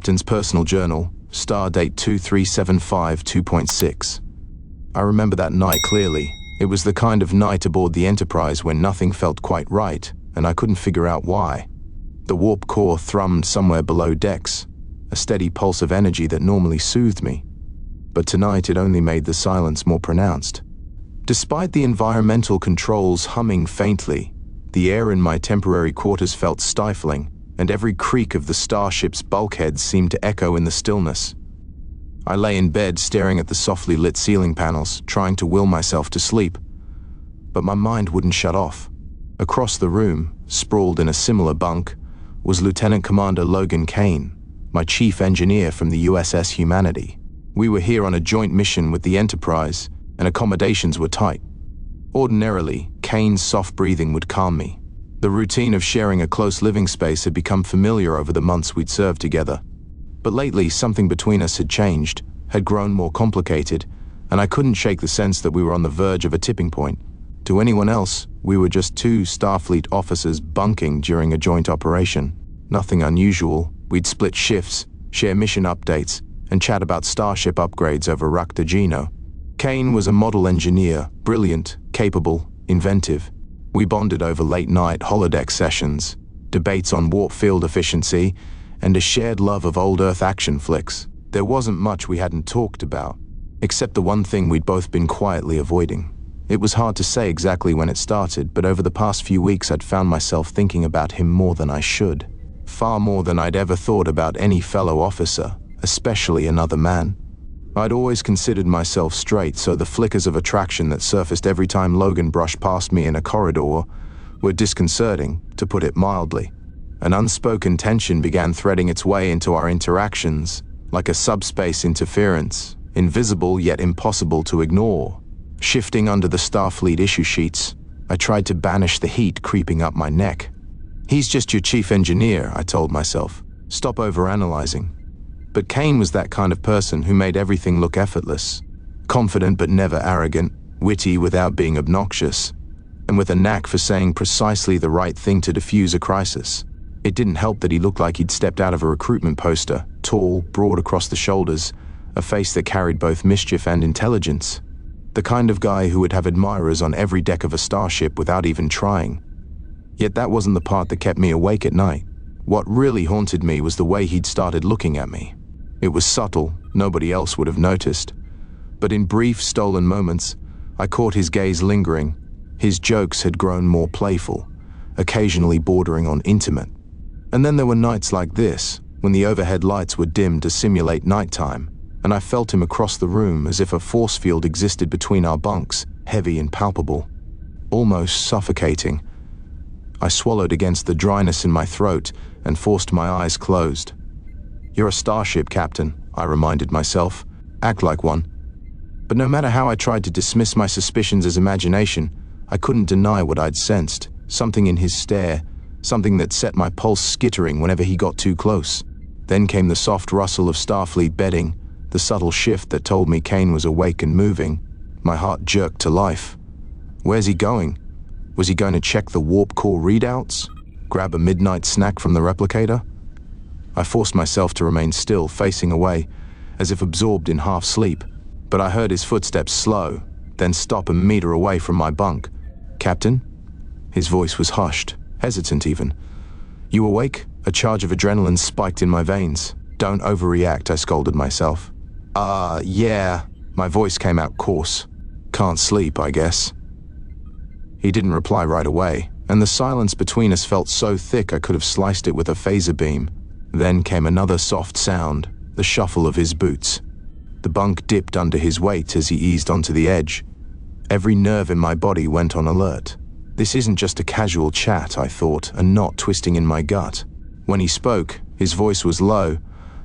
Captain's personal journal, stardate 23752.6. I remember that night clearly. It was the kind of night aboard the Enterprise when nothing felt quite right, and I couldn't figure out why. The warp core thrummed somewhere below decks, a steady pulse of energy that normally soothed me. But tonight it only made the silence more pronounced. Despite the environmental controls humming faintly, the air in my temporary quarters felt stifling, and every creak of the starship's bulkheads seemed to echo in the stillness. I lay in bed staring at the softly lit ceiling panels, trying to will myself to sleep. But my mind wouldn't shut off. Across the room, sprawled in a similar bunk, was Lieutenant Commander Logan Kaine, my chief engineer from the USS Humanity. We were here on a joint mission with the Enterprise, and accommodations were tight. Ordinarily, Kaine's soft breathing would calm me. The routine of sharing a close living space had become familiar over the months we'd served together. But lately, something between us had changed, had grown more complicated, and I couldn't shake the sense that we were on the verge of a tipping point. To anyone else, we were just two Starfleet officers bunking during a joint operation. Nothing unusual. We'd split shifts, share mission updates, and chat about starship upgrades over Raktajino. Kaine was a model engineer, brilliant, capable, inventive. We bonded over late-night holodeck sessions, debates on warp field efficiency, and a shared love of old Earth action flicks. There wasn't much we hadn't talked about, except the one thing we'd both been quietly avoiding. It was hard to say exactly when it started, but over the past few weeks I'd found myself thinking about him more than I should. Far more than I'd ever thought about any fellow officer, especially another man. I'd always considered myself straight, so the flickers of attraction that surfaced every time Logan brushed past me in a corridor were disconcerting, to put it mildly. An unspoken tension began threading its way into our interactions, like a subspace interference, invisible yet impossible to ignore. Shifting under the Starfleet issue sheets, I tried to banish the heat creeping up my neck. "He's just your chief engineer," I told myself. "Stop overanalyzing." But Kaine was that kind of person who made everything look effortless. Confident but never arrogant, witty without being obnoxious, and with a knack for saying precisely the right thing to defuse a crisis. It didn't help that he looked like he'd stepped out of a recruitment poster, tall, broad across the shoulders, a face that carried both mischief and intelligence. The kind of guy who would have admirers on every deck of a starship without even trying. Yet that wasn't the part that kept me awake at night. What really haunted me was the way he'd started looking at me. It was subtle, nobody else would have noticed. But in brief, stolen moments, I caught his gaze lingering. His jokes had grown more playful, occasionally bordering on intimate. And then there were nights like this, when the overhead lights were dimmed to simulate nighttime, and I felt him across the room as if a force field existed between our bunks, heavy and palpable, almost suffocating. I swallowed against the dryness in my throat and forced my eyes closed. "You're a starship, Captain," I reminded myself. "Act like one." But no matter how I tried to dismiss my suspicions as imagination, I couldn't deny what I'd sensed, something in his stare, something that set my pulse skittering whenever he got too close. Then came the soft rustle of Starfleet bedding, the subtle shift that told me Kaine was awake and moving. My heart jerked to life. Where's he going? Was he going to check the warp core readouts? Grab a midnight snack from the replicator? I forced myself to remain still, facing away, as if absorbed in half sleep. But I heard his footsteps slow, then stop a meter away from my bunk. "Captain?" His voice was hushed, hesitant even. "You awake?" A charge of adrenaline spiked in my veins. "Don't overreact," I scolded myself. Yeah." My voice came out coarse. "Can't sleep, I guess." He didn't reply right away, and the silence between us felt so thick I could have sliced it with a phaser beam. Then came another soft sound, the shuffle of his boots. The bunk dipped under his weight as he eased onto the edge. Every nerve in my body went on alert. This isn't just a casual chat, I thought, a knot twisting in my gut. When he spoke, his voice was low,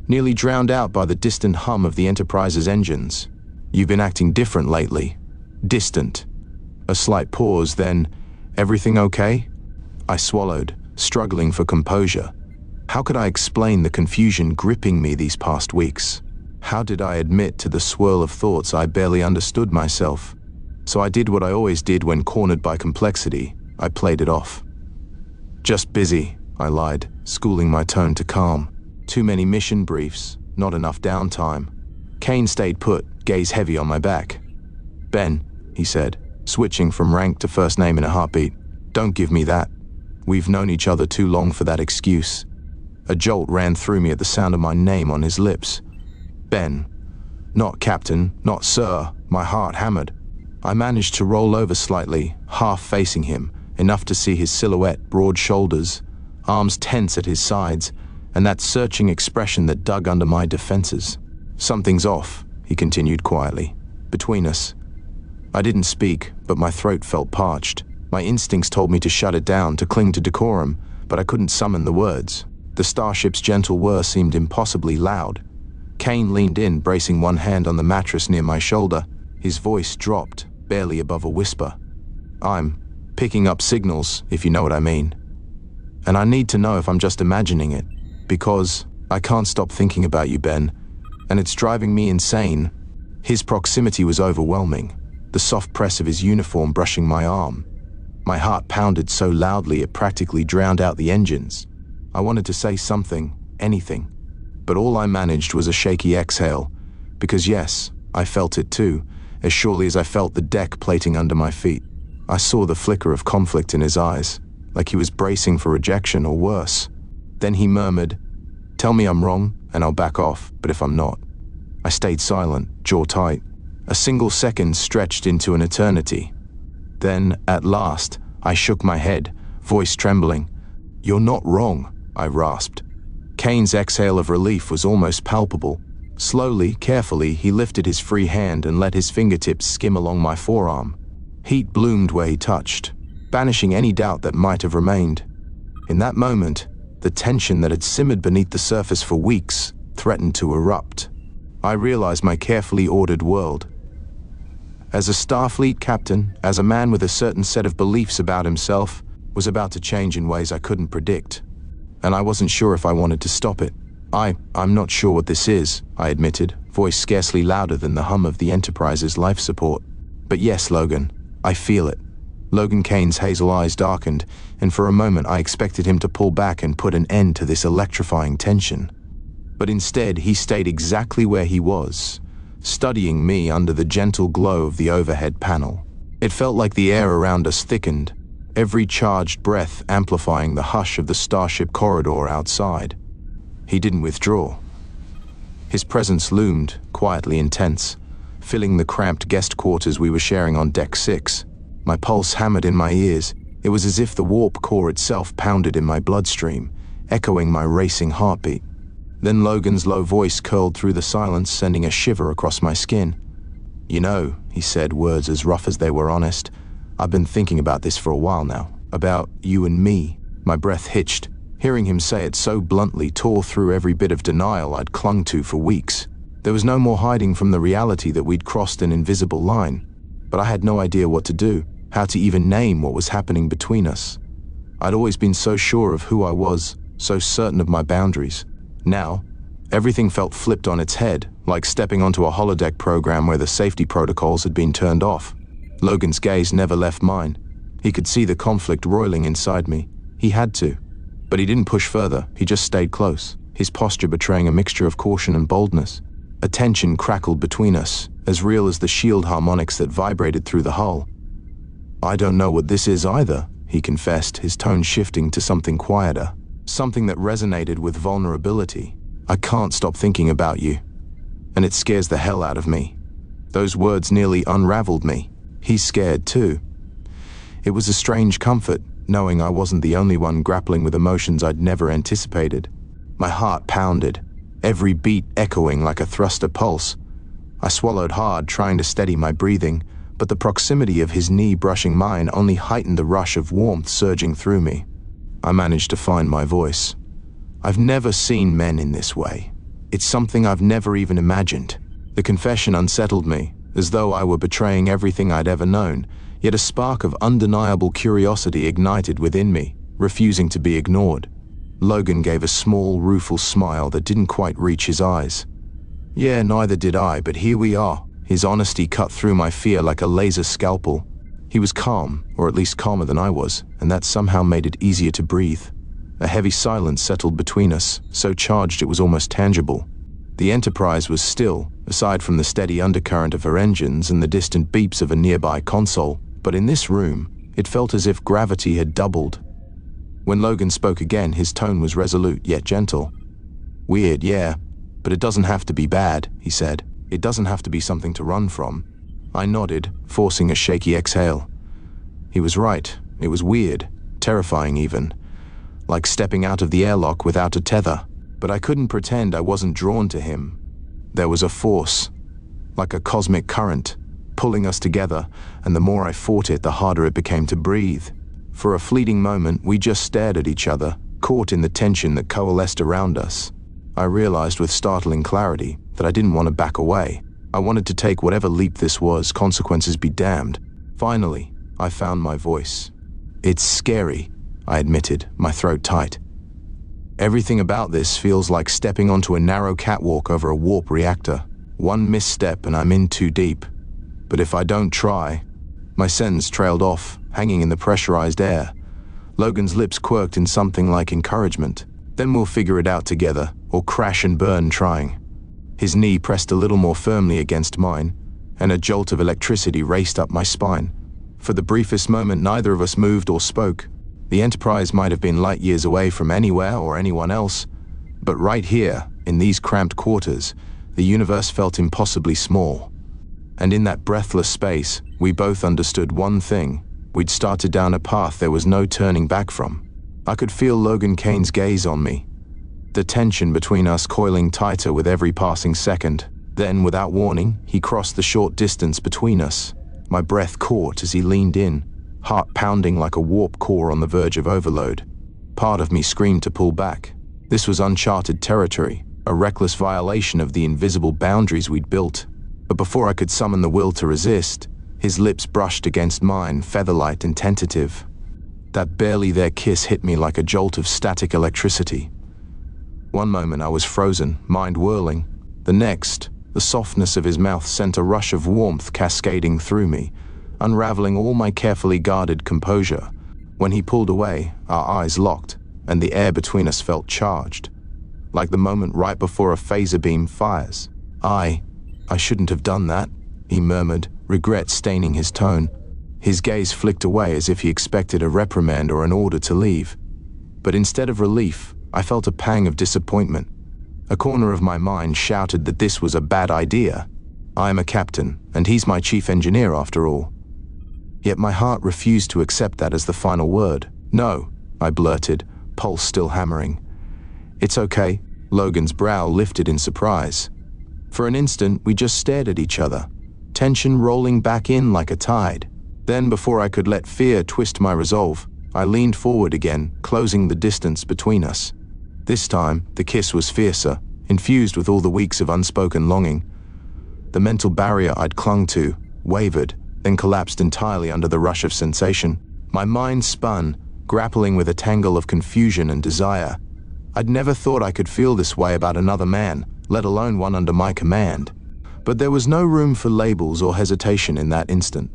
nearly drowned out by the distant hum of the Enterprise's engines. "You've been acting different lately." Distant. A slight pause, then, "Everything okay?" I swallowed, struggling for composure. How could I explain the confusion gripping me these past weeks? How did I admit to the swirl of thoughts I barely understood myself? So I did what I always did when cornered by complexity. I played it off. "Just busy," I lied, schooling my tone to calm. Too many mission briefs, not enough downtime. Kaine stayed put, gaze heavy on my back. "Ben," he said, switching from rank to first name in a heartbeat. "Don't give me that. We've known each other too long for that excuse." A jolt ran through me at the sound of my name on his lips. Ben. Not Captain, not Sir. My heart hammered. I managed to roll over slightly, half facing him, enough to see his silhouette, broad shoulders, arms tense at his sides, and that searching expression that dug under my defenses. "Something's off," he continued quietly. "Between us." I didn't speak, but my throat felt parched. My instincts told me to shut it down, to cling to decorum, but I couldn't summon the words. The starship's gentle whir seemed impossibly loud. Kaine leaned in, bracing one hand on the mattress near my shoulder. His voice dropped, barely above a whisper. "I'm picking up signals, if you know what I mean. And I need to know if I'm just imagining it, because I can't stop thinking about you, Ben, and it's driving me insane." His proximity was overwhelming, the soft press of his uniform brushing my arm. My heart pounded so loudly it practically drowned out the engines. I wanted to say something, anything, but all I managed was a shaky exhale, because yes, I felt it too, as surely as I felt the deck plating under my feet. I saw the flicker of conflict in his eyes, like he was bracing for rejection or worse. Then he murmured, "Tell me I'm wrong, and I'll back off, but if I'm not." I stayed silent, jaw tight. A single second stretched into an eternity. Then, at last, I shook my head, voice trembling. "You're not wrong," I rasped. Kaine's exhale of relief was almost palpable. Slowly, carefully, he lifted his free hand and let his fingertips skim along my forearm. Heat bloomed where he touched, banishing any doubt that might have remained. In that moment, the tension that had simmered beneath the surface for weeks threatened to erupt. I realized my carefully ordered world. As a Starfleet captain, as a man with a certain set of beliefs about himself, was about to change in ways I couldn't predict. And I wasn't sure if I wanted to stop it. I'm not sure what this is, I admitted, voice scarcely louder than the hum of the Enterprise's life support. "But yes, Logan, I feel it." Logan Kaine's hazel eyes darkened, and for a moment I expected him to pull back and put an end to this electrifying tension. But instead, he stayed exactly where he was, studying me under the gentle glow of the overhead panel. It felt like the air around us thickened, every charged breath amplifying the hush of the starship corridor outside. He didn't withdraw. His presence loomed, quietly intense, filling the cramped guest quarters we were sharing on Deck 6. My pulse hammered in my ears. It was as if the warp core itself pounded in my bloodstream, echoing my racing heartbeat. Then Logan's low voice curled through the silence, sending a shiver across my skin. "You know," he said, words as rough as they were honest, "I've been thinking about this for a while now. About you and me." My breath hitched. Hearing him say it so bluntly tore through every bit of denial I'd clung to for weeks. There was no more hiding from the reality that we'd crossed an invisible line. But I had no idea what to do, how to even name what was happening between us. I'd always been so sure of who I was, so certain of my boundaries. Now, everything felt flipped on its head, like stepping onto a holodeck program where the safety protocols had been turned off. Logan's gaze never left mine. He could see the conflict roiling inside me. He had to. But he didn't push further, he just stayed close, his posture betraying a mixture of caution and boldness. A tension crackled between us, as real as the shield harmonics that vibrated through the hull. "I don't know what this is either," he confessed, his tone shifting to something quieter, something that resonated with vulnerability. "I can't stop thinking about you, and it scares the hell out of me." Those words nearly unraveled me. He's scared too. It was a strange comfort, knowing I wasn't the only one grappling with emotions I'd never anticipated. My heart pounded, every beat echoing like a thruster pulse. I swallowed hard, trying to steady my breathing, but the proximity of his knee brushing mine only heightened the rush of warmth surging through me. I managed to find my voice. "I've never seen men in this way. It's something I've never even imagined." The confession unsettled me, as though I were betraying everything I'd ever known, yet a spark of undeniable curiosity ignited within me, refusing to be ignored. Logan gave a small, rueful smile that didn't quite reach his eyes. "Yeah, neither did I, but here we are." His honesty cut through my fear like a laser scalpel. He was calm, or at least calmer than I was, and that somehow made it easier to breathe. A heavy silence settled between us, so charged it was almost tangible. The Enterprise was still, aside from the steady undercurrent of her engines and the distant beeps of a nearby console, but in this room, it felt as if gravity had doubled. When Logan spoke again, his tone was resolute yet gentle. "Weird, yeah, but it doesn't have to be bad," he said. "It doesn't have to be something to run from." I nodded, forcing a shaky exhale. He was right. It was weird, terrifying even, like stepping out of the airlock without a tether. But I couldn't pretend I wasn't drawn to him. There was a force, like a cosmic current, pulling us together, and the more I fought it, the harder it became to breathe. For a fleeting moment, we just stared at each other, caught in the tension that coalesced around us. I realized with startling clarity that I didn't want to back away. I wanted to take whatever leap this was, consequences be damned. Finally, I found my voice. "It's scary," I admitted, my throat tight. "Everything about this feels like stepping onto a narrow catwalk over a warp reactor. One misstep and I'm in too deep. But if I don't try..." My sentence trailed off, hanging in the pressurized air. Logan's lips quirked in something like encouragement. "Then we'll figure it out together, or crash and burn trying." His knee pressed a little more firmly against mine, and a jolt of electricity raced up my spine. For the briefest moment, neither of us moved or spoke. The Enterprise might have been light years away from anywhere or anyone else, but right here, in these cramped quarters, the universe felt impossibly small. And in that breathless space, we both understood one thing. We'd started down a path there was no turning back from. I could feel Logan Kaine's gaze on me, the tension between us coiling tighter with every passing second. Then, without warning, he crossed the short distance between us. My breath caught as he leaned in, heart pounding like a warp core on the verge of overload. Part of me screamed to pull back. This was uncharted territory, a reckless violation of the invisible boundaries we'd built. But before I could summon the will to resist, his lips brushed against mine, featherlight and tentative. That barely there kiss hit me like a jolt of static electricity. One moment I was frozen, mind whirling. The next, the softness of his mouth sent a rush of warmth cascading through me, unraveling all my carefully guarded composure. When he pulled away, our eyes locked, and the air between us felt charged, like the moment right before a phaser beam fires. I shouldn't have done that," he murmured, regret staining his tone. His gaze flicked away as if he expected a reprimand or an order to leave. But instead of relief, I felt a pang of disappointment. A corner of my mind shouted that this was a bad idea. I am a captain, and he's my chief engineer after all. Yet my heart refused to accept that as the final word. "No," I blurted, pulse still hammering. "It's okay." Logan's brow lifted in surprise. For an instant, we just stared at each other, tension rolling back in like a tide. Then, before I could let fear twist my resolve, I leaned forward again, closing the distance between us. This time, the kiss was fiercer, infused with all the weeks of unspoken longing. The mental barrier I'd clung to wavered, then collapsed entirely under the rush of sensation. My mind spun, grappling with a tangle of confusion and desire. I'd never thought I could feel this way about another man, let alone one under my command. But there was no room for labels or hesitation in that instant.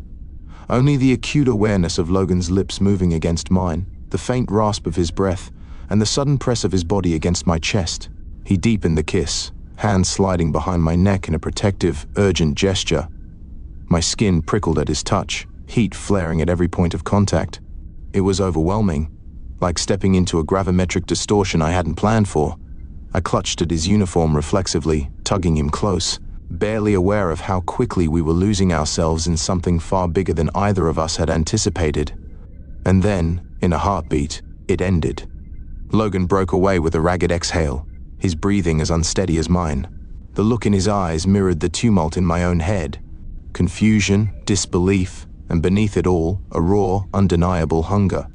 Only the acute awareness of Logan's lips moving against mine, the faint rasp of his breath, and the sudden press of his body against my chest. He deepened the kiss, hands sliding behind my neck in a protective, urgent gesture. My skin prickled at his touch, heat flaring at every point of contact. It was overwhelming, like stepping into a gravimetric distortion I hadn't planned for. I clutched at his uniform reflexively, tugging him close, barely aware of how quickly we were losing ourselves in something far bigger than either of us had anticipated. And then, in a heartbeat, it ended. Logan broke away with a ragged exhale, his breathing as unsteady as mine. The look in his eyes mirrored the tumult in my own head. Confusion, disbelief, and beneath it all, a raw, undeniable hunger.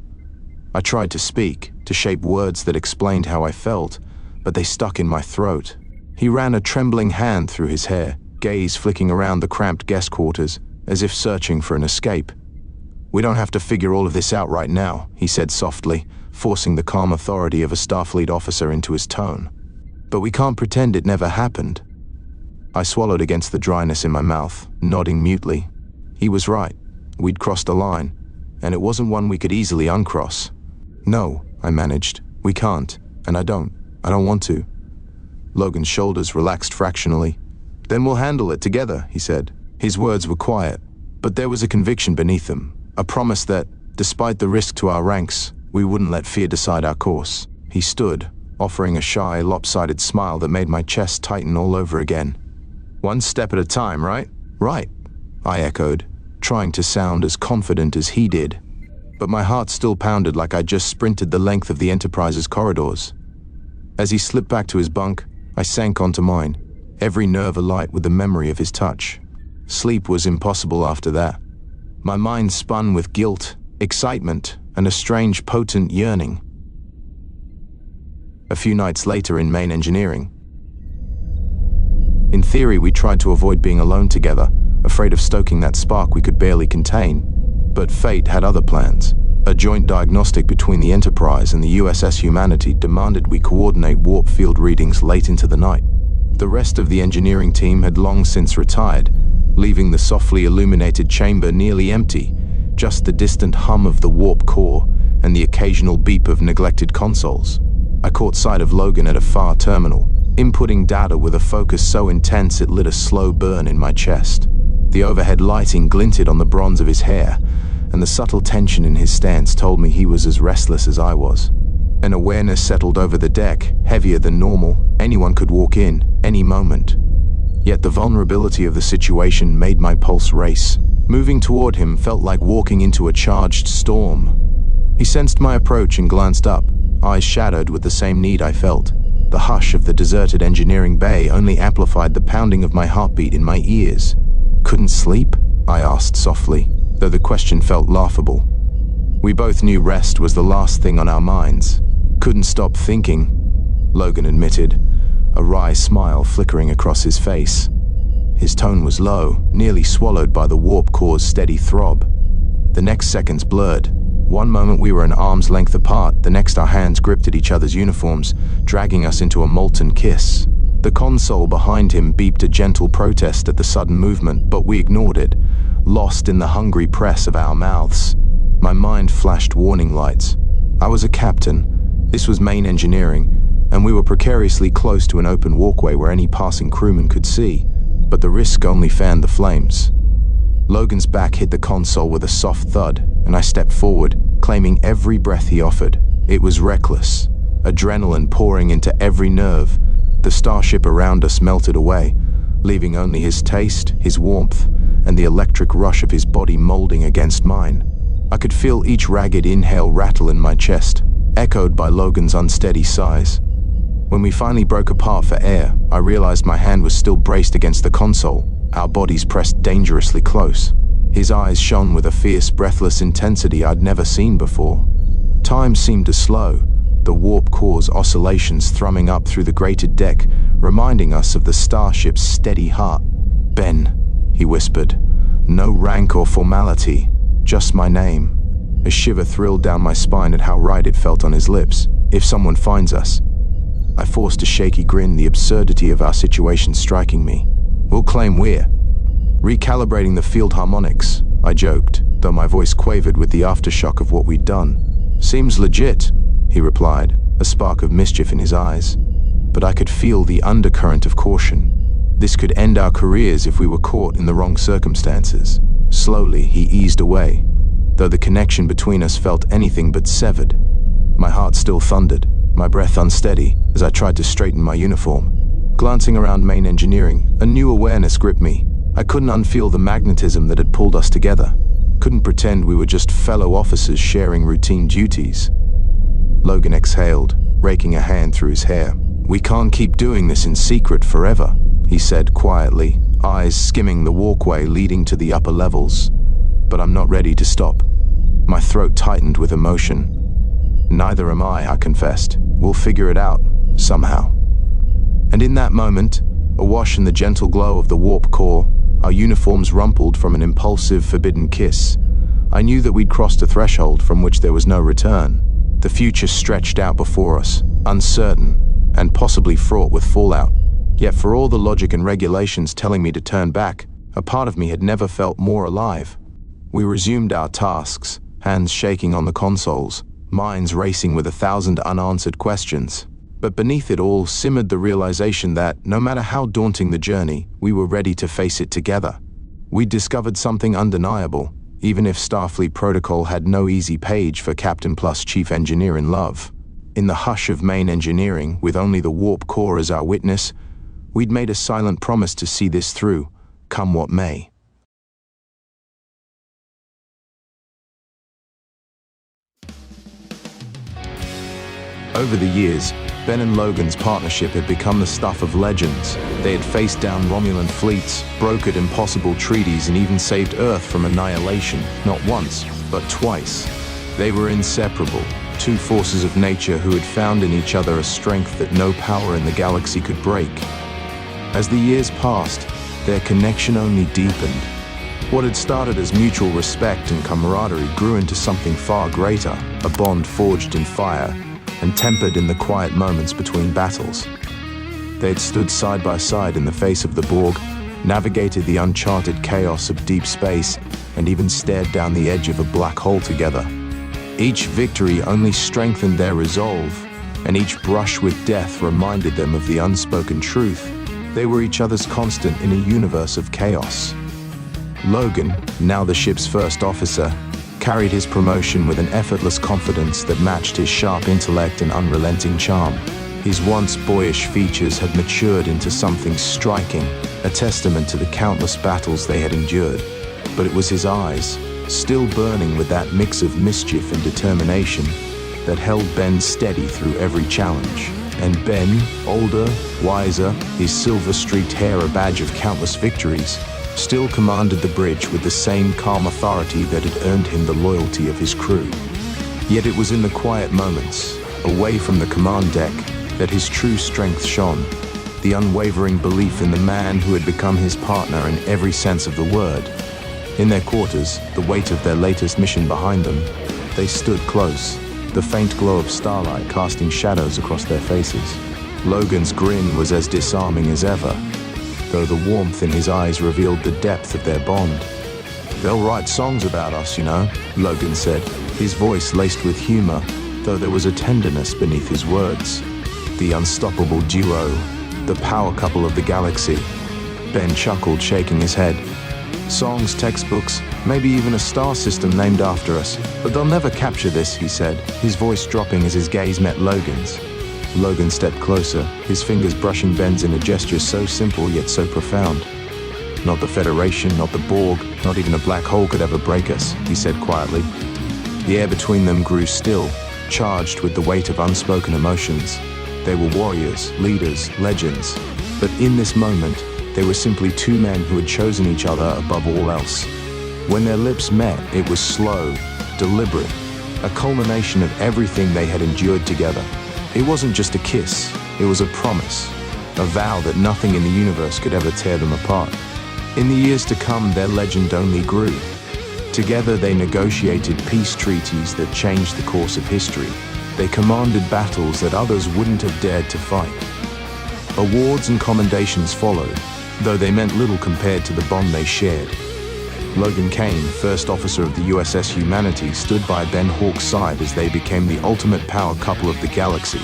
I tried to speak, to shape words that explained how I felt, but they stuck in my throat. He ran a trembling hand through his hair, gaze flicking around the cramped guest quarters, as if searching for an escape. "We don't have to figure all of this out right now," he said softly, forcing the calm authority of a Starfleet officer into his tone. "But we can't pretend it never happened." I swallowed against the dryness in my mouth, nodding mutely. He was right. We'd crossed a line, and it wasn't one we could easily uncross. "No," I managed. We can't, and I don't want to. Logan's shoulders relaxed fractionally. Then we'll handle it together, he said. His words were quiet, but there was a conviction beneath them, a promise that, despite the risk to our ranks, we wouldn't let fear decide our course. He stood, offering a shy, lopsided smile that made my chest tighten all over again. One step at a time, right? Right, I echoed, trying to sound as confident as he did. But my heart still pounded like I'd just sprinted the length of the Enterprise's corridors. As he slipped back to his bunk, I sank onto mine, every nerve alight with the memory of his touch. Sleep was impossible after that. My mind spun with guilt, excitement, and a strange, potent yearning. A few nights later in main engineering. In theory, we tried to avoid being alone together, afraid of stoking that spark we could barely contain. But fate had other plans. A joint diagnostic between the Enterprise and the USS Humanity demanded we coordinate warp field readings late into the night. The rest of the engineering team had long since retired, leaving the softly illuminated chamber nearly empty, just the distant hum of the warp core and the occasional beep of neglected consoles. I caught sight of Logan at a far terminal, inputting data with a focus so intense it lit a slow burn in my chest. The overhead lighting glinted on the bronze of his hair, and the subtle tension in his stance told me he was as restless as I was. An awareness settled over the deck, heavier than normal. Anyone could walk in, any moment. Yet the vulnerability of the situation made my pulse race. Moving toward him felt like walking into a charged storm. He sensed my approach and glanced up, eyes shadowed with the same need I felt. The hush of the deserted engineering bay only amplified the pounding of my heartbeat in my ears. Couldn't sleep? I asked softly, though the question felt laughable. We both knew rest was the last thing on our minds. Couldn't stop thinking, Logan admitted, a wry smile flickering across his face. His tone was low, nearly swallowed by the warp core's steady throb. The next seconds blurred. One moment we were an arm's length apart, the next our hands gripped at each other's uniforms, dragging us into a molten kiss. The console behind him beeped a gentle protest at the sudden movement, but we ignored it, lost in the hungry press of our mouths. My mind flashed warning lights. I was a captain, this was main engineering, and we were precariously close to an open walkway where any passing crewman could see, but the risk only fanned the flames. Logan's back hit the console with a soft thud, and I stepped forward, claiming every breath he offered. It was reckless, adrenaline pouring into every nerve. The starship around us melted away, leaving only his taste, his warmth, and the electric rush of his body molding against mine. I could feel each ragged inhale rattle in my chest, echoed by Logan's unsteady sighs. When we finally broke apart for air, I realized my hand was still braced against the console, our bodies pressed dangerously close. His eyes shone with a fierce, breathless intensity I'd never seen before. Time seemed to slow, the warp core's oscillations thrumming up through the grated deck, reminding us of the starship's steady heart. "Ben," he whispered. No rank or formality, just my name. A shiver thrilled down my spine at how right it felt on his lips. "If someone finds us." I forced a shaky grin, the absurdity of our situation striking me. "We'll claim we're recalibrating the field harmonics," I joked, though my voice quavered with the aftershock of what we'd done. "Seems legit," he replied, a spark of mischief in his eyes. But I could feel the undercurrent of caution. This could end our careers if we were caught in the wrong circumstances. Slowly, he eased away, though the connection between us felt anything but severed. My heart still thundered, my breath unsteady as I tried to straighten my uniform. Glancing around main engineering, a new awareness gripped me. I couldn't unfeel the magnetism that had pulled us together. Couldn't pretend we were just fellow officers sharing routine duties. Logan exhaled, raking a hand through his hair. "We can't keep doing this in secret forever," he said quietly, eyes skimming the walkway leading to the upper levels. "But I'm not ready to stop." My throat tightened with emotion. "Neither am I confessed. We'll figure it out, somehow." And in that moment, awash in the gentle glow of the warp core, our uniforms rumpled from an impulsive, forbidden kiss. I knew that we'd crossed a threshold from which there was no return. The future stretched out before us, uncertain, and possibly fraught with fallout. Yet for all the logic and regulations telling me to turn back, a part of me had never felt more alive. We resumed our tasks, hands shaking on the consoles, minds racing with 1,000 unanswered questions. But beneath it all simmered the realization that, no matter how daunting the journey, we were ready to face it together. We'd discovered something undeniable, even if Starfleet protocol had no easy page for Captain plus Chief Engineer in love. In the hush of main engineering, with only the warp core as our witness, we'd made a silent promise to see this through, come what may. Over the years, Ben and Logan's partnership had become the stuff of legends. They had faced down Romulan fleets, brokered impossible treaties, and even saved Earth from annihilation, not once, but twice. They were inseparable, two forces of nature who had found in each other a strength that no power in the galaxy could break. As the years passed, their connection only deepened. What had started as mutual respect and camaraderie grew into something far greater, a bond forged in fire and tempered in the quiet moments between battles. They had stood side by side in the face of the Borg, navigated the uncharted chaos of deep space, and even stared down the edge of a black hole together. Each victory only strengthened their resolve, and each brush with death reminded them of the unspoken truth. They were each other's constant in a universe of chaos. Logan, now the ship's first officer, carried his promotion with an effortless confidence that matched his sharp intellect and unrelenting charm. His once boyish features had matured into something striking, a testament to the countless battles they had endured. But it was his eyes, still burning with that mix of mischief and determination, that held Ben steady through every challenge. And Ben, older, wiser, his silver-streaked hair a badge of countless victories, still commanded the bridge with the same calm authority that had earned him the loyalty of his crew. Yet it was in the quiet moments, away from the command deck, that his true strength shone, the unwavering belief in the man who had become his partner in every sense of the word. In their quarters, the weight of their latest mission behind them, they stood close, the faint glow of starlight casting shadows across their faces. Logan's grin was as disarming as ever, though the warmth in his eyes revealed the depth of their bond. "They'll write songs about us, you know," Logan said, his voice laced with humor, though there was a tenderness beneath his words. "The unstoppable duo, the power couple of the galaxy." Ben chuckled, shaking his head. "Songs, textbooks, maybe even a star system named after us, but they'll never capture this," he said, his voice dropping as his gaze met Logan's. Logan stepped closer, his fingers brushing Ben's in a gesture so simple yet so profound. "Not the Federation, not the Borg, not even a black hole could ever break us," he said quietly. The air between them grew still, charged with the weight of unspoken emotions. They were warriors, leaders, legends, but in this moment, they were simply two men who had chosen each other above all else. When their lips met, it was slow, deliberate, a culmination of everything they had endured together. It wasn't just a kiss, it was a promise, a vow that nothing in the universe could ever tear them apart. In the years to come, their legend only grew. Together they negotiated peace treaties that changed the course of history. They commanded battles that others wouldn't have dared to fight. Awards and commendations followed, though they meant little compared to the bond they shared. Logan Kaine, first officer of the USS Humanity, stood by Ben Hawke's side as they became the ultimate power couple of the galaxy.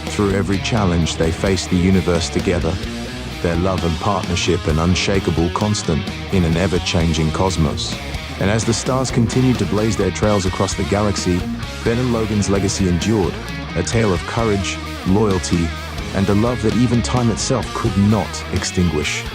Through every challenge, they faced the universe together, their love and partnership an unshakable constant in an ever-changing cosmos. And as the stars continued to blaze their trails across the galaxy, Ben and Logan's legacy endured, a tale of courage, loyalty, and a love that even time itself could not extinguish.